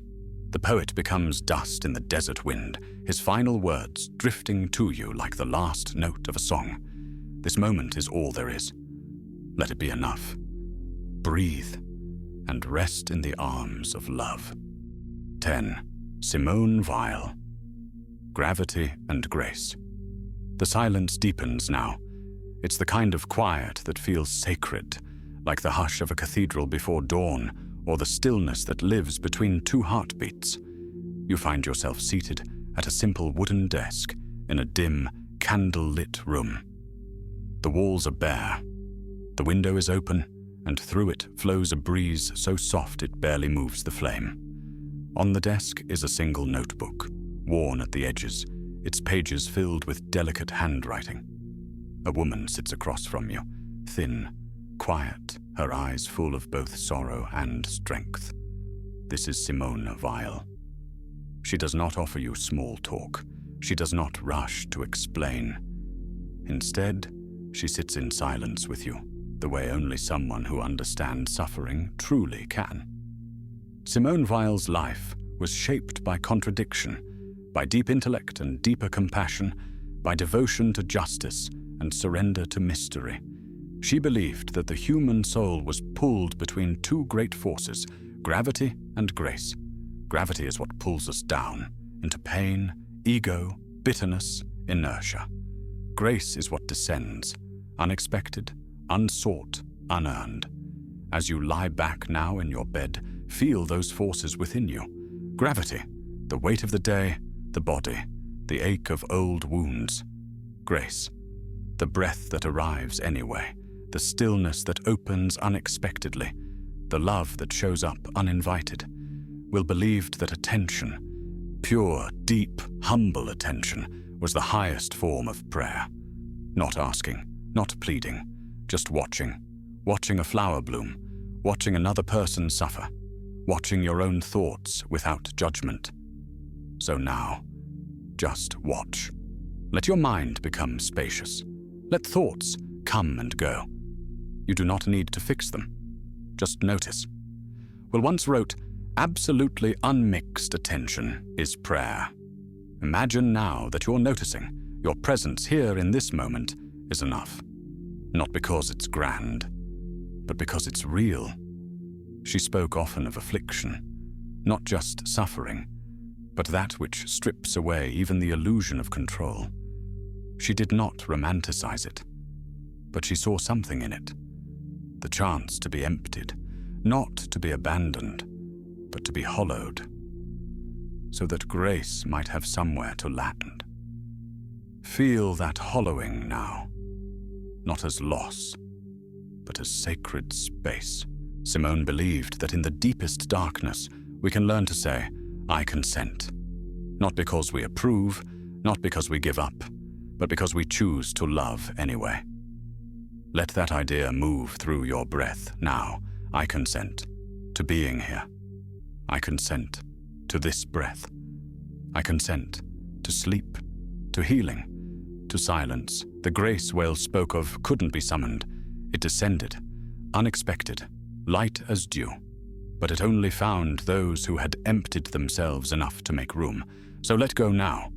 The poet becomes dust in the desert wind, his final words drifting to you like the last note of a song. This moment is all there is. Let it be enough. Breathe. and rest in the arms of love. 10. Simone Weil. Gravity and grace. The silence deepens now. It's the kind of quiet that feels sacred, like the hush of a cathedral before dawn, or the stillness that lives between two heartbeats. You find yourself seated at a simple wooden desk in a dim, candle-lit room. The walls are bare. The window is open, and through it flows a breeze so soft it barely moves the flame. On the desk is a single notebook, worn at the edges, its pages filled with delicate handwriting. A woman sits across from you, thin, quiet, her eyes full of both sorrow and strength. This is Simone Weil. She does not offer you small talk. She does not rush to explain. Instead, she sits in silence with you, the way only someone who understands suffering truly can. Simone Weil's life was shaped by contradiction, by deep intellect and deeper compassion, by devotion to justice and surrender to mystery. She believed that the human soul was pulled between two great forces, gravity and grace. Gravity is what pulls us down, into pain, ego, bitterness, inertia. Grace is what descends, unexpected, unsought, unearned. As you lie back now in your bed, feel those forces within you. Gravity, the weight of the day, the body, the ache of old wounds. Grace, the breath that arrives anyway, the stillness that opens unexpectedly, the love that shows up uninvited. Will believed that attention, pure, deep, humble attention, was the highest form of prayer. Not asking, not pleading, just watching a flower bloom, watching another person suffer, watching your own thoughts without judgment. So now, just watch. Let your mind become spacious. Let thoughts come and go. You do not need to fix them. Just notice. Will once wrote, "Absolutely unmixed attention is prayer." Imagine now that you're noticing. Your presence here in this moment is enough. Not because it's grand, but because it's real. She spoke often of affliction, not just suffering, but that which strips away even the illusion of control. She did not romanticize it, but she saw something in it. The chance to be emptied, not to be abandoned, but to be hollowed, so that grace might have somewhere to land. Feel that hollowing now, not as loss, but as sacred space. Simone believed that in the deepest darkness, we can learn to say, "I consent," not because we approve, not because we give up, but because we choose to love anyway. Let that idea move through your breath now. I consent to being here. I consent to this breath. I consent to sleep, to healing, to silence. The grace Weil spoke of couldn't be summoned. It descended, unexpected, light as dew. But it only found those who had emptied themselves enough to make room. So let go now.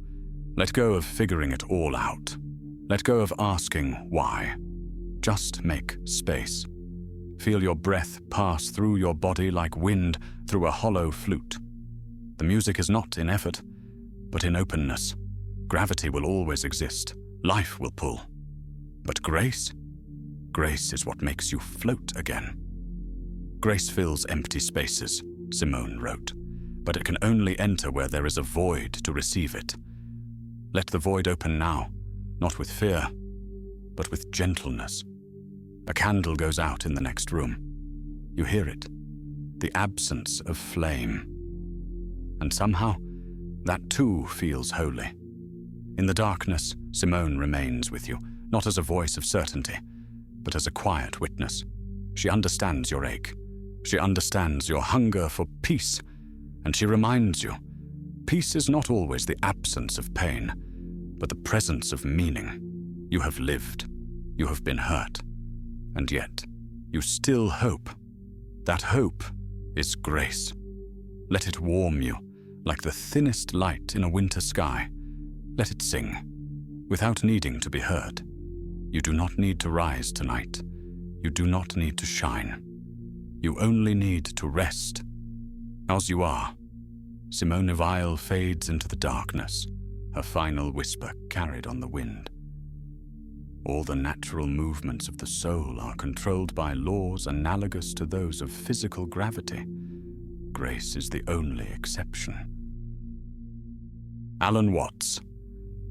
Let go of figuring it all out. Let go of asking why. Just make space. Feel your breath pass through your body like wind through a hollow flute. The music is not in effort, but in openness. Gravity will always exist. Life will pull. But grace? Grace is what makes you float again. Grace fills empty spaces, Simone wrote, but it can only enter where there is a void to receive it. Let the void open now, not with fear, but with gentleness. A candle goes out in the next room. You hear it, the absence of flame. And somehow, that too feels holy. In the darkness, Simone remains with you, not as a voice of certainty, but as a quiet witness. She understands your ache. She understands your hunger for peace, and she reminds you, peace is not always the absence of pain, but the presence of meaning. You have lived. You have been hurt. And yet, you still hope. That hope is grace. Let it warm you, like the thinnest light in a winter sky. Let it sing, without needing to be heard. You do not need to rise tonight. You do not need to shine. You only need to rest. As you are, Simone Weil fades into the darkness, her final whisper carried on the wind. All the natural movements of the soul are controlled by laws analogous to those of physical gravity. Grace is the only exception. Alan Watts,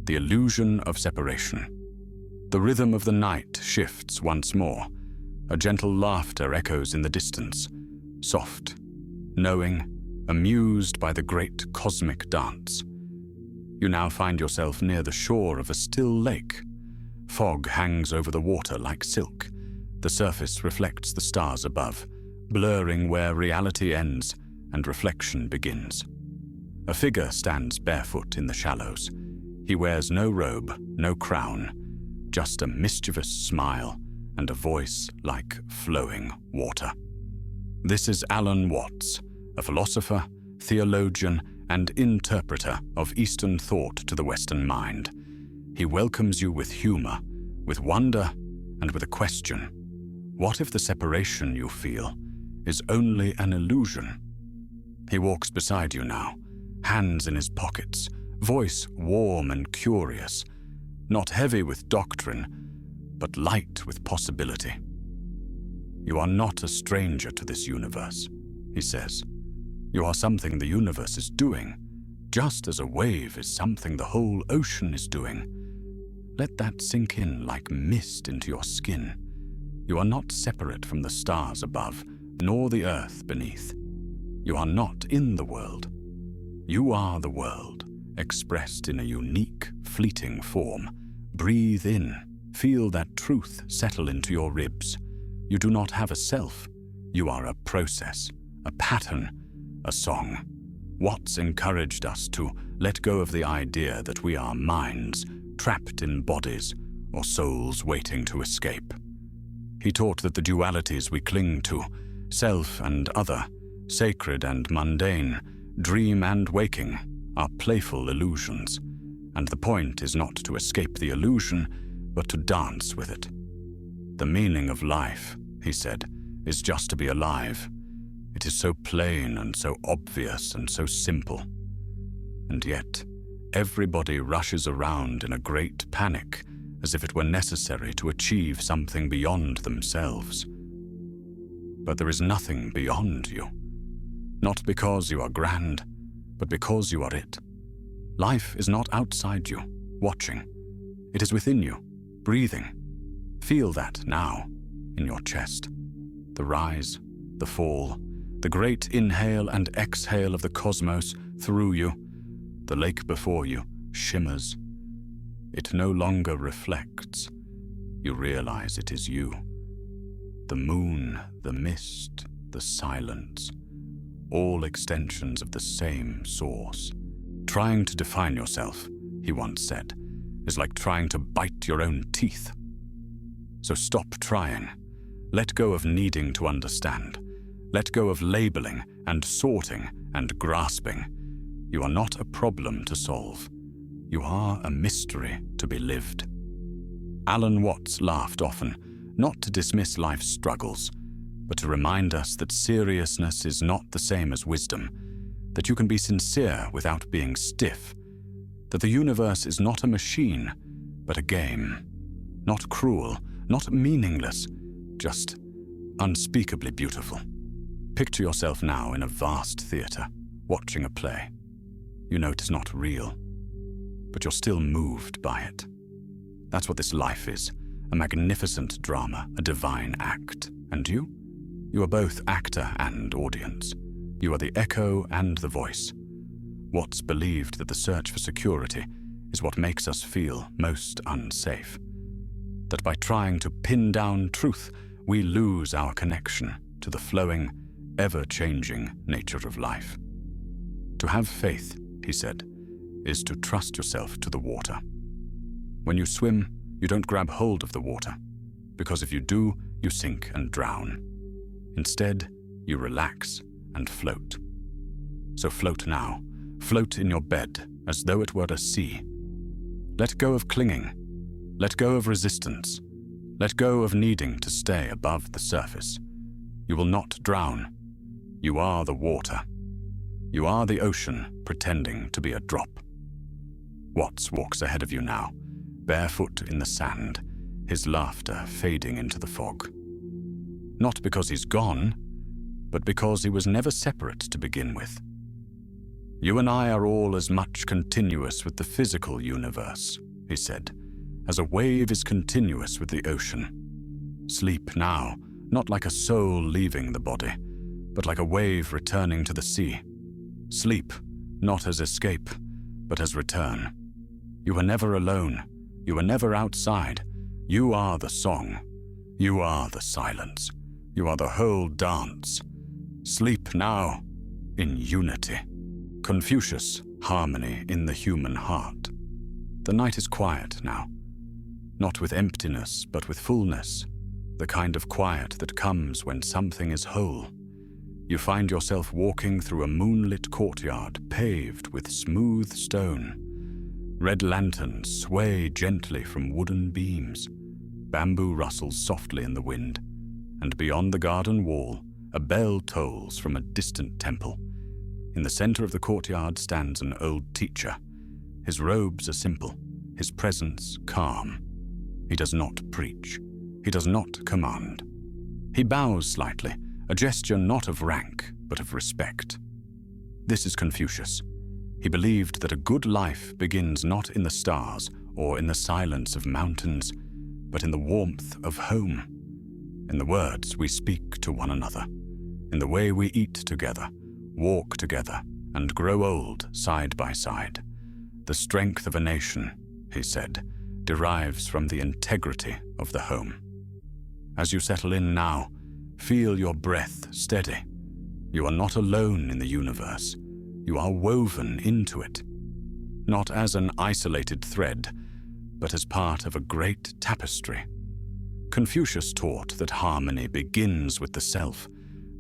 The Illusion of Separation. The rhythm of the night shifts once more. A gentle laughter echoes in the distance, soft, knowing, amused by the great cosmic dance. You now find yourself near the shore of a still lake. Fog hangs over the water like silk. The surface reflects the stars above, blurring where reality ends and reflection begins. A figure stands barefoot in the shallows. He wears no robe, no crown, just a mischievous smile and a voice like flowing water. This is Alan Watts, a philosopher, theologian, and interpreter of Eastern thought to the Western mind. He welcomes you with humor, with wonder, and with a question. What if the separation you feel is only an illusion? He walks beside you now, hands in his pockets, voice warm and curious, not heavy with doctrine, but light with possibility. You are not a stranger to this universe, he says. You are something the universe is doing, just as a wave is something the whole ocean is doing. Let that sink in like mist into your skin. You are not separate from the stars above, nor the earth beneath. You are not in the world. You are the world, expressed in a unique, fleeting form. Breathe in, feel that truth settle into your ribs. You do not have a self. You are a process, a pattern, a song. Watts encouraged us to let go of the idea that we are minds, trapped in bodies, or souls waiting to escape. He taught that the dualities we cling to, self and other, sacred and mundane, dream and waking, are playful illusions, and the point is not to escape the illusion, but to dance with it. The meaning of life, he said, is just to be alive. It is so plain and so obvious and so simple. And yet, everybody rushes around in a great panic, as if it were necessary to achieve something beyond themselves. But there is nothing beyond you. Not because you are grand, but because you are it. Life is not outside you, watching. It is within you, breathing. Feel that now, in your chest. The rise, the fall, the great inhale and exhale of the cosmos through you. The lake before you shimmers. It no longer reflects. You realize it is you. The moon, the mist, the silence, all extensions of the same source. Trying to define yourself, he once said, is like trying to bite your own teeth. So stop trying. Let go of needing to understand. Let go of labeling and sorting and grasping. You are not a problem to solve. You are a mystery to be lived. Alan Watts laughed often, not to dismiss life's struggles, but to remind us that seriousness is not the same as wisdom, that you can be sincere without being stiff, that the universe is not a machine, but a game. Not cruel, not meaningless, just unspeakably beautiful. Picture yourself now in a vast theater, watching a play. You know it is not real, but you're still moved by it. That's what this life is, a magnificent drama, a divine act. And you? You are both actor and audience. You are the echo and the voice. Watts believed that the search for security is what makes us feel most unsafe. That by trying to pin down truth, we lose our connection to the flowing, ever-changing nature of life. To have faith, he said, is to trust yourself to the water. When you swim, you don't grab hold of the water, because if you do, you sink and drown. Instead, you relax and float. So float now. Float in your bed as though it were a sea. Let go of clinging. Let go of resistance. Let go of needing to stay above the surface. You will not drown. You are the water. You are the ocean pretending to be a drop. Watts walks ahead of you now, barefoot in the sand, his laughter fading into the fog. Not because he's gone, but because he was never separate to begin with. You and I are all as much continuous with the physical universe, he said, as a wave is continuous with the ocean. Sleep now, not like a soul leaving the body, but like a wave returning to the sea. Sleep, not as escape, but as return. You are never alone. You are never outside. You are the song. You are the silence. You are the whole dance. Sleep now, in unity. Confucius, harmony in the human heart. The night is quiet now. Not with emptiness, but with fullness. The kind of quiet that comes when something is whole. You find yourself walking through a moonlit courtyard paved with smooth stone. Red lanterns sway gently from wooden beams. Bamboo rustles softly in the wind. And beyond the garden wall, a bell tolls from a distant temple. In the center of the courtyard stands an old teacher. His robes are simple, his presence calm. He does not preach. He does not command. He bows slightly, a gesture not of rank, but of respect. This is Confucius. He believed that a good life begins not in the stars or in the silence of mountains, but in the warmth of home, in the words we speak to one another, in the way we eat together, walk together, and grow old side by side. The strength of a nation, he said, derives from the integrity of the home. As you settle in now, feel your breath steady. You are not alone in the universe. You are woven into it, not as an isolated thread, but as part of a great tapestry. Confucius taught that harmony begins with the self,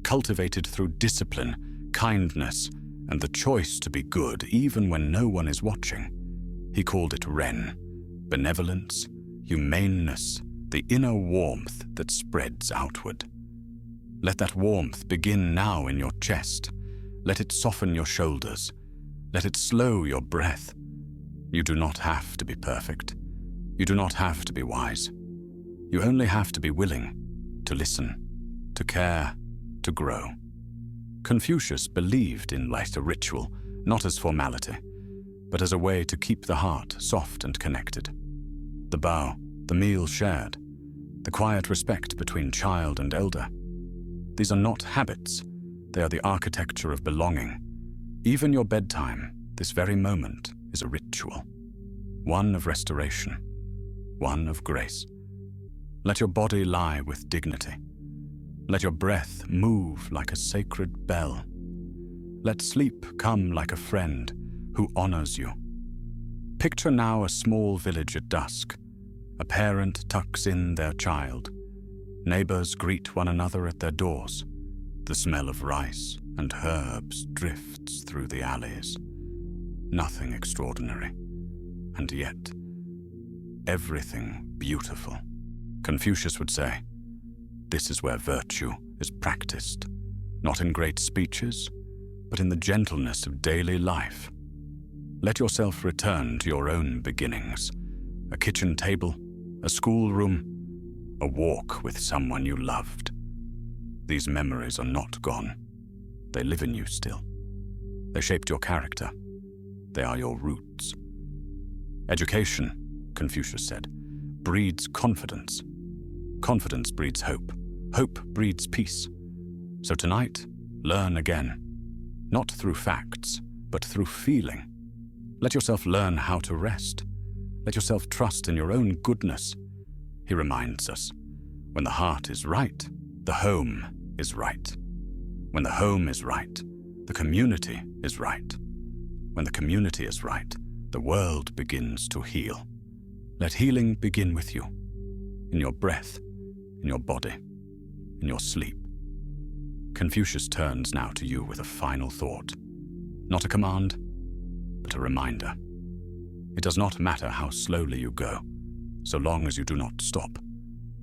cultivated through discipline, kindness, and the choice to be good even when no one is watching. He called it Ren, benevolence, humaneness, the inner warmth that spreads outward. Let that warmth begin now in your chest. Let it soften your shoulders. Let it slow your breath. You do not have to be perfect. You do not have to be wise. You only have to be willing to listen, to care, to grow. Confucius believed in light a ritual, not as formality, but as a way to keep the heart soft and connected. The bow, the meal shared, the quiet respect between child and elder. These are not habits. They are the architecture of belonging. Even your bedtime, this very moment, is a ritual. One of restoration. One of grace. Let your body lie with dignity. Let your breath move like a sacred bell. Let sleep come like a friend who honors you. Picture now a small village at dusk. A parent tucks in their child. Neighbors greet one another at their doors. The smell of rice and herbs drifts through the alleys. Nothing extraordinary, and yet everything beautiful. Confucius would say, this is where virtue is practiced, not in great speeches, but in the gentleness of daily life. Let yourself return to your own beginnings, a kitchen table, a schoolroom, a walk with someone you loved. These memories are not gone. They live in you still. They shaped your character. They are your roots. Education, Confucius said, breeds confidence. Confidence breeds hope. Hope breeds peace. So tonight, learn again. Not through facts, but through feeling. Let yourself learn how to rest. Let yourself trust in your own goodness. He reminds us, when the heart is right, the home is right. When the home is right, the community is right. When the community is right, the world begins to heal. Let healing begin with you, in your breath, in your body, in your sleep. Confucius turns now to you with a final thought. Not a command, but a reminder. It does not matter how slowly you go, so long as you do not stop.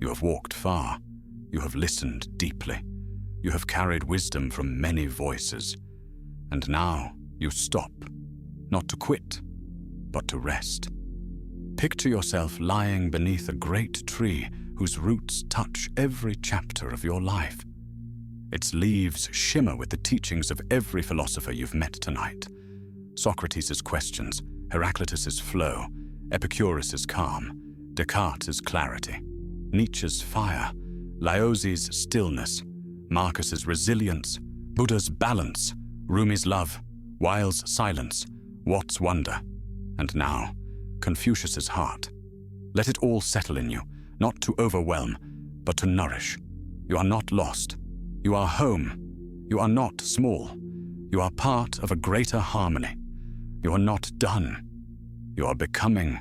You have walked far. You have listened deeply. You have carried wisdom from many voices, and now you stop, not to quit, but to rest. Picture yourself lying beneath a great tree whose roots touch every chapter of your life. Its leaves shimmer with the teachings of every philosopher you've met tonight. Socrates' questions, Heraclitus' flow, Epicurus' calm, Descartes' clarity, Nietzsche's fire, Laozi's stillness, Marcus's resilience, Buddha's balance, Rumi's love, Weil's silence, Watt's wonder, and now, Confucius' heart. Let it all settle in you, not to overwhelm, but to nourish. You are not lost. You are home. You are not small. You are part of a greater harmony. You are not done. You are becoming.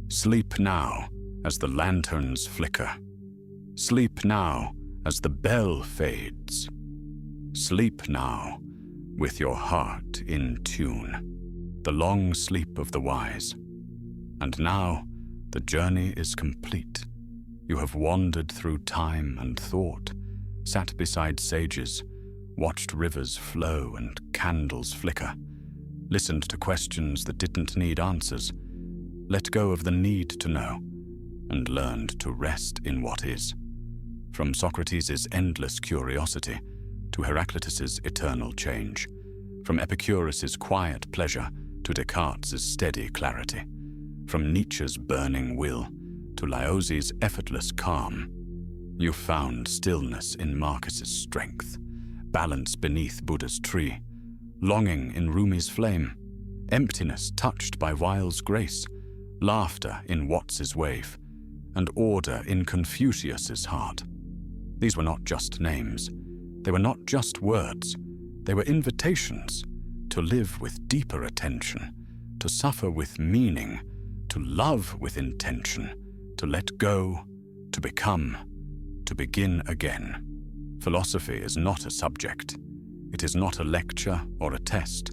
Sleep now as the lanterns flicker. Sleep now as the bell fades. Sleep now with your heart in tune. The long sleep of the wise. And now the journey is complete. You have wandered through time and thought, sat beside sages, watched rivers flow and candles flicker, listened to questions that didn't need answers, let go of the need to know, and learned to rest in what is. From Socrates' endless curiosity to Heraclitus' eternal change, from Epicurus' quiet pleasure to Descartes' steady clarity, from Nietzsche's burning will to Laozi's effortless calm, you found stillness in Marcus's strength, balance beneath Buddha's tree, longing in Rumi's flame, emptiness touched by Weil's grace, laughter in Watts's wave, and order in Confucius's heart. These were not just names. They were not just words. They were invitations to live with deeper attention, to suffer with meaning, to love with intention, to let go, to become, to begin again. Philosophy is not a subject. It is not a lecture or a test.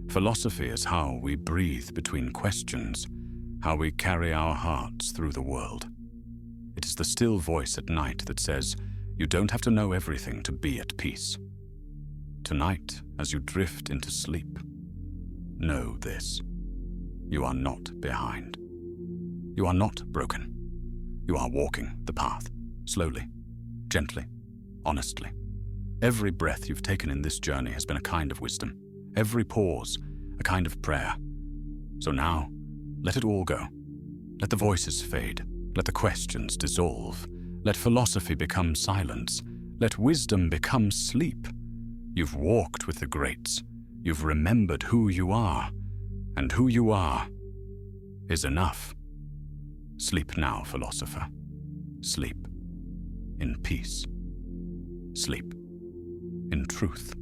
Philosophy is how we breathe between questions, how we carry our hearts through the world. It is the still voice at night that says, you don't have to know everything to be at peace. Tonight, as you drift into sleep, know this. You are not behind. You are not broken. You are walking the path, slowly, gently, honestly. Every breath you've taken in this journey has been a kind of wisdom. Every pause, a kind of prayer. So now, let it all go. Let the voices fade. Let the questions dissolve. Let philosophy become silence. Let wisdom become sleep. You've walked with the greats. You've remembered who you are. And who you are is enough. Sleep now, philosopher. Sleep in peace. Sleep in truth.